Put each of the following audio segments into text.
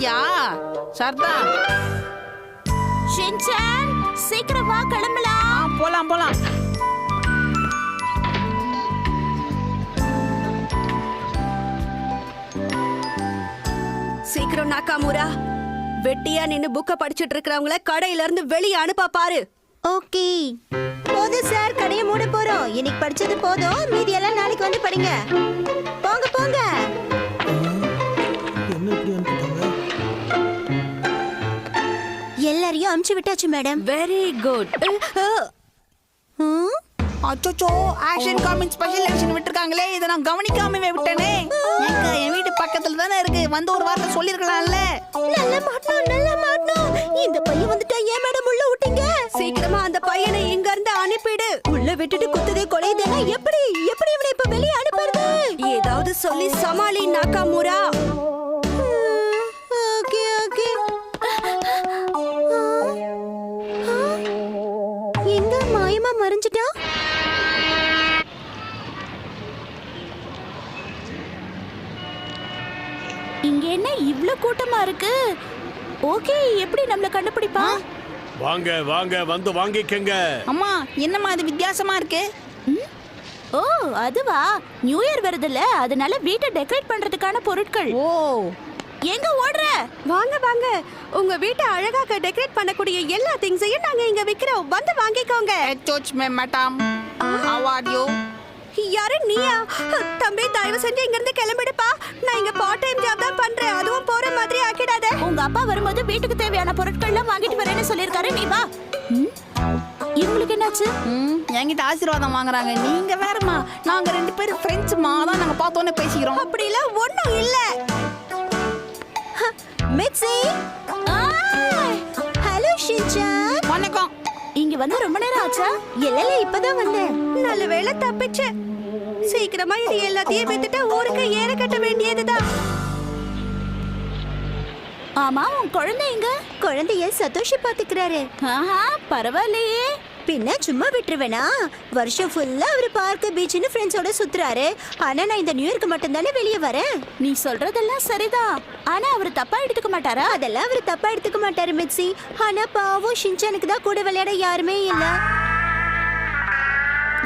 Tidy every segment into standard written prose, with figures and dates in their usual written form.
பாத்தியா Sarda Shinchan சீக்கிரம் வா கிளம்பலாம். போலாம். சீக்கிரம் நாகாமுரா, வெட்டியா நின்னு புக்க படிச்சிட்டு இருக்கறவங்கள கடையில இருந்து வெளிய அனுப்ப பாரு. ஓகே போதும் சார், கடையை மூட போறோம். இன்னைக்கு படிச்சது போதும், மீதி எல்லாம் நாளைக்கு வந்து படிங்க. போங்க போங்க. எல்லாரையும் அனுப்பிச்சு விட்டாச்சு மேடம். Very good. அச்சோ ஆக்ஷன் காமிங் ஸ்பெஷல் எடிஷன் விட்டுருக்காங்களே, இதை நான் கவனிக்காமவே விட்டேனே. என் வீட்டு பக்கத்துல தானே இருக்கு, வந்து ஒரு வார்த்தை சொல்லிருக்கலாம்ல. நல்ல மாட்டோம். இந்த பையன் வந்துட்டா ஏன் மேடம் உள்ள விட்டீங்க? சீக்கிரமா அந்த பையனை இங்க இருந்து அனுப்பிடு. உள்ள விட்டுட்டு குத்துதே கொலையுதேனா எப்படி இவனை இப்ப வெளியே அனுப்புறது? ஏதாவது சொல்லி சமாளி நாகாமுரா. ஓகே எங்க மாயமா மறைஞ்சிட்டா? இங்க என்ன இவ்ளோ கூட்டமா இருக்கு? ஓகே, எப்படி நம்மள கண்டுபிடிப்பா? வாங்க வந்து வாங்கிக்கங்க. அம்மா என்னம்மா இது வித்தியாசமா இருக்கு? ஓ அதுவா, நியூ இயர் வருதுல்ல, அதனால வீட்டை டெக்கரேட் பண்றதுக்கான பொருட்கள். ஓ எங்க ஓடுற? வாங்க, உங்க வீட்டை அழகாக டெக்கரேட் பண்ணக்கூடிய எல்லா திங்ஸையும் நாங்க இங்க விக்கிறோம். வந்து வாங்கிக்கோங்க. எச்சோச் மேடம், how are you? யாரு நீயா? தம்பி தயவு செஞ்சு இங்க இருந்து கிளம்பிடுப்பா. நான் இங்க பார்ட் டைம் ஜாப் தான் பண்றேன், அதுவும் போற மாதிரி ஆக்கிடாத. உங்க அப்பா வரும்போது வீட்டுக்கு தேவையான பொருட்கள் எல்லாம் வாங்கிட்டு வரேன்னு சொல்லிருக்காரு, நீ வா. இவங்களுக்கு என்னாச்சு? என்கிட்ட ஆசீர்வாதம் வாங்குறாங்க. நீங்க வேறமா, நாங்க 2 பேரும் ஃப்ரெண்ட்ஸ்மா, தான் நாங்க பார்த்தோன்னே பேசிக்கிறோம். அப்படிலாம் ஒண்ணும் இல்ல. மிட்சி, ஹலோ ஷின்சான். வணக்கம். இங்க வந்து ரொம்ப நேரம் ஆச்சா? இல்ல இப்பதான் வந்தேன். நல்ல வேளை தப்பிச்சு. சீக்கிரமா இது எல்லாத்தையும் வித்துட்டு ஊருக்கு ஏற கட்ட வேண்டியதுதான். ஆமா, உன் குழந்தை எங்க? குழந்தைய சதோஷி பாத்துக்கிறாரு. ஆஹா, பரவாயில்லையே. பின்ன சும்மா விட்டுருவேனா? வருஷம் ஃபுல்லா அவரு பார்க் பீச்னு ஃப்ரெண்ட்ஸோட சுத்துறாரு. ஆனா நான் இந்த நியூ இயர்க்கு மட்டும் தானே வெளியே வரேன். நீ சொல்றதெல்லாம் சரிதான், ஆனா அவரு தப்பா எடுத்துக்க மாட்டாரா? அதெல்லாம் அவரு தப்பா எடுத்துக்க மாட்டாரு மிட்சி. ஆனா பாவம் ஷின்சானுக்கு தான் கூட விளையாட யாருமே இல்ல.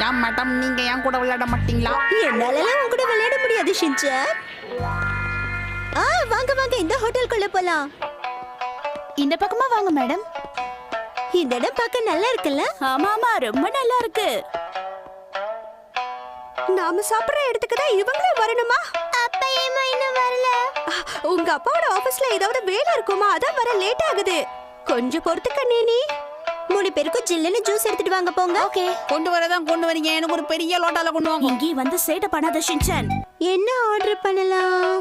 ஏன் மேடம், நீங்க என் கூட விளையாட மாட்டீங்களா? என்னாலலாம் உன் கூட விளையாட முடியாது ஷின்சான். வாங்க இந்த ஹோட்டலுக்குள்ள போலாம். இந்த பக்கமா வாங்க மேடம். இந்த இடம் பார்க்க நல்லா இருக்குல்ல? ஆமா, ரொம்ப நல்லா இருக்கு. நாம சாப்பிடுற இடத்துக்கு தான் இவங்களும் வரணுமா? அப்பா ஏமா இன்னும் வரல? உங்க அப்பாவோட ஆபீஸ்ல ஏதாவது வேலை இருக்குமா? அதான் வர லேட் ஆகுது. கொஞ்சம் பொறுத்துக்க நீ. 3 பேருக்கும் ஜில்லுன்னு ஜூஸ் எடுத்துட்டு வாங்க போங்க. ஓகே, கொண்டு வரதான் கொண்டு வரீங்க. எனக்கு ஒரு பெரிய லோட்டால கொண்டு வாங்க. இங்கே வந்து சேட்டை பண்ணாத ஷின்சான். என்ன ஆர்டர் பண்ணலாம்?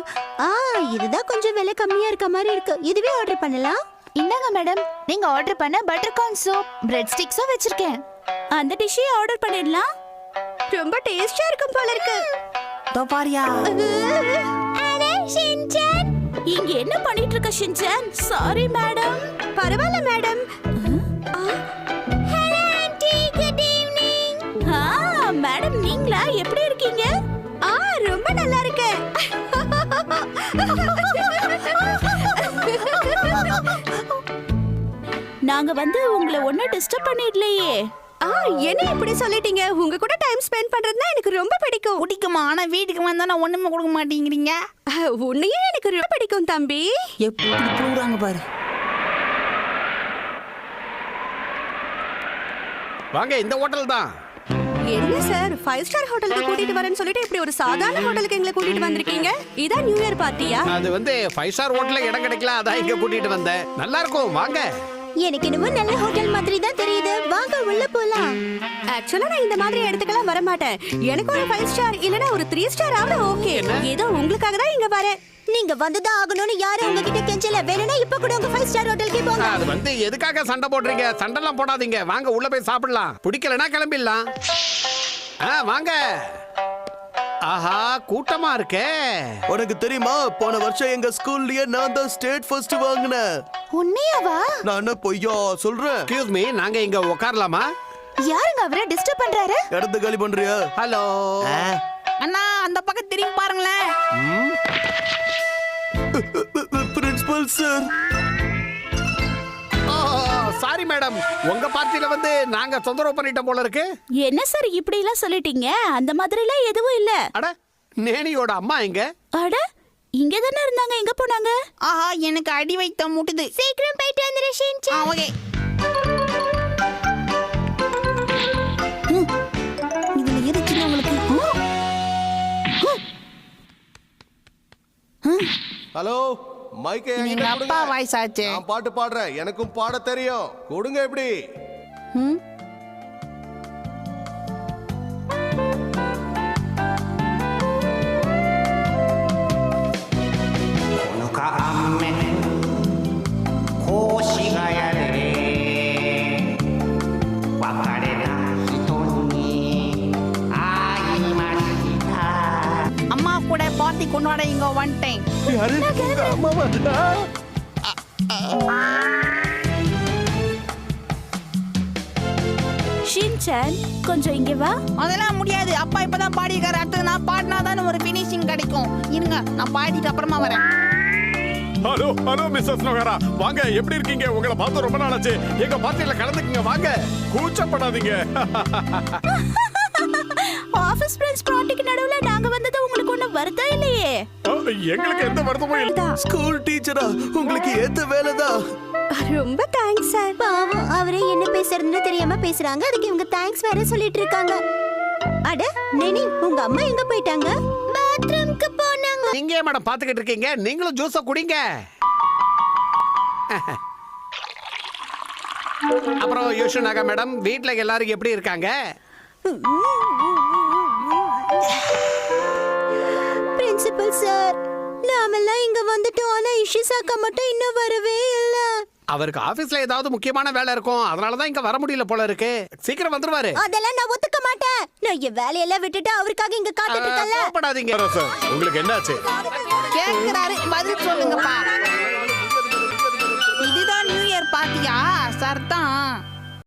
இதுதான் கொஞ்சம் விலை கம்மியா இருக்க மாதிரி இருக்கு. இதுவே ஆர்டர் பண்ணலாம். இந்தாங்க மேடம், நீங்க ஆர்டர் பண்ண பட்டர் கார்ன் சூப், பிரெட் ஸ்டிக்ஸும் வச்சிருக்கேன். அந்த டிஷ்ஷை ஆர்டர் பண்ணிடலாம். ரொம்ப டேஸ்டா இருக்கும் போல இருக்கு. தோ பாரியா. அடே ஷின்சான், இங்க என்ன பண்ணிட்டு இருக்க ஷின்சான்? Sorry madam. பரவாயில்ல madam. Hello aunty, good evening. Madam நீங்களா? எப்படி இருக்கீங்க? ரொம்ப நல்லா இருக்கு. நாங்க வந்து உங்களை ஒன்னும் டிஸ்டர்ப் பண்ணிடலையே. என்ன இப்படி சொல்லிட்டீங்க? உங்க கூட டைம் ஸ்பெண்ட் பண்றதுனா எனக்கு ரொம்ப பிடிக்கும். பிடிக்குமா? ஆனா வீட்டுக்கு வந்தா ஒண்ணுமே கொடுக்க மாட்டேங்கிறீங்க. உன்னையே எனக்கு ரொம்ப பிடிக்கும் தம்பி. எப்படி போறாங்க பாரு. வாங்க, இந்த ஹோட்டல் தான். என்ன சார், 5 ஸ்டார் ஹோட்டலுக்கு கூட்டிட்டு வரேன்னு சொல்லிட்டு இப்படி ஒரு சாதாரண ஹோட்டலுக்கு எங்களை கூட்டிட்டு வந்திருக்கீங்க? இதான் நியூ இயர் பார்ட்டியா? அது வந்து 5 ஸ்டார் ஹோட்டல்ல இடம் கிடைக்கல, அதான் இங்க கூட்டிட்டு வந்தேன். நல்லா இருக்கும், வாங்க. எனக்கு என்னமோ நல்ல ஹோட்டல் மாதிரி தான் தெரியுது. வாங்க உள்ள போலாம். ஆக்சுவலா நான் இந்த மாதிரி இடத்துக்கெல்லாம் வர மாட்டேன். எனக்கு ஒரு 5 ஸ்டார் இல்லனா ஒரு 3 ஸ்டார் ஆவது ஓகே. ஏதோ உங்களுக்காக தான் இங்க வரேன். நீங்க வந்துதான் ஆகணும்னு யாரும் உங்ககிட்ட கெஞ்சல. வேணும்னா இப்ப கூட உங்க 5 ஸ்டார் ஹோட்டலுக்கு போங்க. அது வந்து எதுக்காக சண்டை போடுறீங்க? சண்டைலாம் போடாதீங்க. வாங்க உள்ள போய் சாப்பிடலாம். பிடிக்கலனா கிளம்பிடலாம். வாங்க. ஆஹா, கூட்டமா இருக்கே. உனக்கு தெரியுமா, போன வருஷம் எங்க ஸ்கூல்லயே நான் தான் ஸ்டேட் ஃபர்ஸ்ட் வாங்கினேன். உண்மையாவா? நான் என்ன பொய்யா சொல்றேன்? எக்ஸ்கியூஸ் மீ, நாங்க இங்க உட்காரலாமா? யாருங்க அவரை டிஸ்டர்ப் பண்றாரு? இடத்த காலி பண்றியா? ஹலோ அண்ணா, அந்த பக்கம் திரும்பி பாருங்களேன். Principal sir. சாரி மேடம், உங்க பார்ட்டில வந்து நாங்க தொந்தரவு பண்ணிட்டோம் போல இருக்கு. என்ன சார் இப்படி எல்லாம் சொல்லிட்டீங்க? அந்த மாதிரி எல்லாம் எதுவும் இல்ல. அட, நேனியோட அம்மா எங்க? அட, இங்க தானே இருந்தாங்க, எங்க போனாங்க? ஆஹா, எனக்கு அடி வைத்த முட்டுது. சீக்கிரம் போயிட்டு வந்துரு ஷின்சான். ஓகே. இதுல இருந்துச்சுன்னு உங்களுக்கு. ஹலோ, மைக்கை இது எங்க அப்பா வாய்ஸ் ஆச்சு. நான் பாட்டு பாடுறேன், எனக்கும் பாட தெரியும். கொடுங்க எப்படி? ம். அம்மா கூட பார்ட்டி கொண்டாட இங்க வந்துட்டேன். யாரு? உங்க அம்மாவா? ஷின்சான், கொஞ்சம் இங்க வா. அதெல்லாம் முடியாது. அப்பா இப்பதான் பாடியிருக்காரு. அடுத்தது நான் பாடினாதான் ஒரு ஃபினிஷிங் கிடைக்கும். இருங்க, நான் பாடிட்டு அப்புறமா வரேன். ஹலோ ஹலோ மிஸ்ஸஸ் நோகரா, வாங்க. எப்படி இருக்கீங்க? உங்களை பார்த்து ரொம்ப நாள் ஆச்சு. எங்க பார்ட்டில கலந்துக்குங்க, வாங்க. கூச்சப்படாதீங்க. ஆபீஸ் ஃப்ரெண்ட்ஸ் பார்ட்டிக்கு நடுவுல நாங்க வந்தது உங்களுக்கு ஒண்ணும் வருத்தம் இல்லையே? எங்களுக்கு எந்த வருத்தமும் இல்ல. ஸ்கூல் டீச்சரா உங்களுக்கு ஏத்த வேலைதான். ரொம்ப தேங்க்ஸ் சார். பாவம், அவரே என்ன பேசுறதுன்னு தெரியாம பேசுறாங்க. அதுக்கு இவங்க தேங்க்ஸ் வேற சொல்லிட்டு இருக்காங்க. அட நெனி, உங்க அம்மா எங்க போயிட்டாங்க? பாத்ரூம்க்கு போனாங்க. நீங்க ஏன் மேடம் பாத்துக்கிட்டு இருக்கீங்க? நீங்களும் ஜூஸ குடிங்க. அப்புறம் யோஷனாகா மேடம், வீட்ல எல்லாரும் எப்படி இருக்காங்க? பிரின்சிபல் சார், நாமெல்லாம் இங்க வந்துட்டோம். ஆனா இஷிசாக்கா மட்டும் இன்னும் வரவே இல்ல. அவருக்கு ஆபீஸ்ல ஏதாவது முக்கியமான வேலை இருக்கும், அதனாலதான் இங்க வர முடியல போல இருக்கு. சீக்கிரம் வந்துருவாரு. அதெல்லாம் நான் ஒத்துக்க மாட்டேன். நான் என் வேலையெல்லாம் விட்டுட்டு அவருக்காக இங்க காத்துட்டு இருக்கேன்ல. கோவப்படாதீங்க. உங்களுக்கு என்னாச்சு? கேக்குறாரு, பதில் சொல்லுங்க.